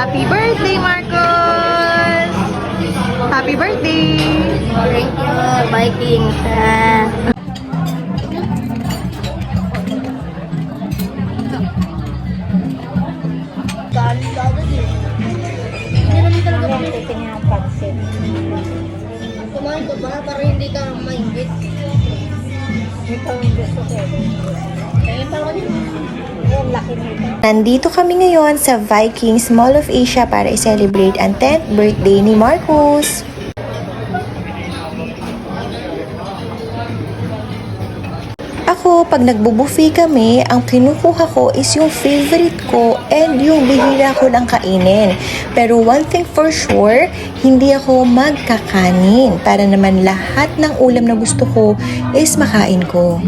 Happy birthday, Marcos! Happy birthday! Thank you, Vikings. Hindi naman talaga titingin ang pansin. Kumain ka ba para hindi ka maingit? Ikaw yung gusto ko. Kaya parang yung laki nito. Nandito kami ngayon sa Vikings Mall of Asia para i-celebrate ang 10th birthday ni Marcos. Ako, pag nagbo-buffet kami, ang kinukuha ko is yung favorite ko and yung bihira ko lang kainin. Pero one thing for sure, hindi ako magkakanin para naman lahat ng ulam na gusto ko is makain ko.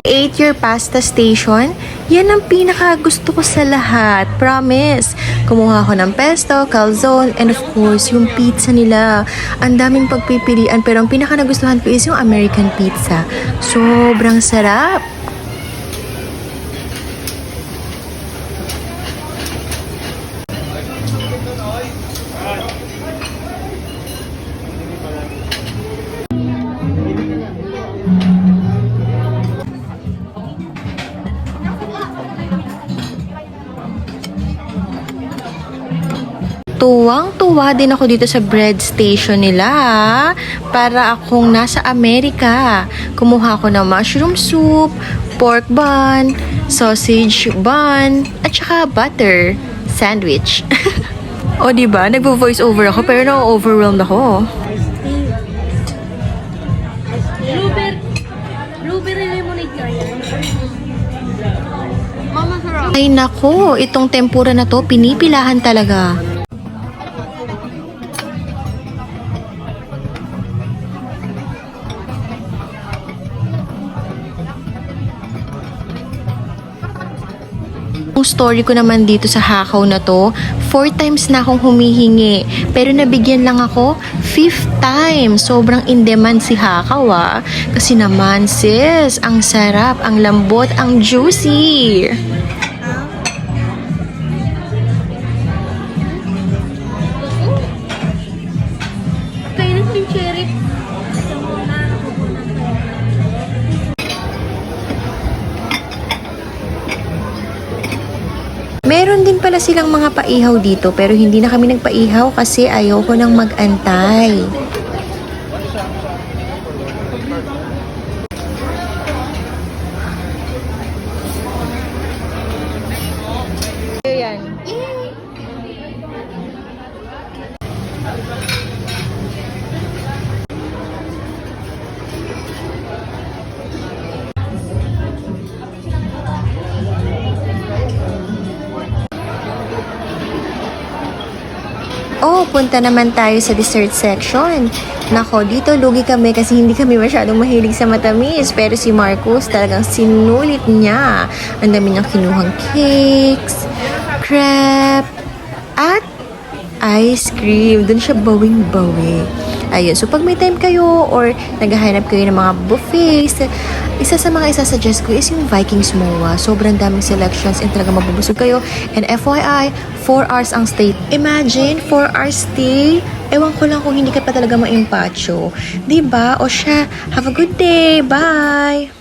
8-year pasta station, yan ang pinaka gusto ko sa lahat. Promise. Kumuha ako ng pesto, calzone, and of course, yung pizza nila. Ang daming pagpipilian, pero ang pinaka nagustuhan ko is yung American pizza. Sobrang sarap. Tuwang-tuwa din ako dito sa bread station nila, para akong nasa Amerika. Kumuha ako ng mushroom soup, pork bun, sausage bun, at saka butter sandwich. O diba, nagvo-voice over ako pero na-overwhelmed ako. Blueberry lemonade kaya. Mama, sarap. Ay nako, itong tempura na to, pinipilahan talaga. Ang story ko naman dito sa hakaw na to, 4 times na akong humihingi. Pero nabigyan lang ako 5th time. Sobrang in demand si hakaw Kasi naman sis, ang sarap, ang lambot, ang juicy. Kainis yung cherry. Meron din pala silang mga paihaw dito pero hindi na kami nagpaihaw kasi ayoko nang mag-antay. Ayan. Oh, punta naman tayo sa dessert section. Nako, dito lugi kami kasi hindi kami masyadong mahilig sa matamis. Pero si Marcos talagang sinulit niya. Ang dami niyang kinuhang cakes, crepe, at ice cream. Doon siya bawing-bawi. Ayun, so pag may time kayo or naghahanap kayo ng mga buffets, isa sa mga isasuggest ko is yung Vikings MOA. Sobrang daming selections and talaga mabubusog kayo. And FYI, 4 hours ang stay. Imagine, 4 hours stay. Ewan ko lang kung hindi ka pa talaga ma-impacho. Diba? O siya, have a good day. Bye!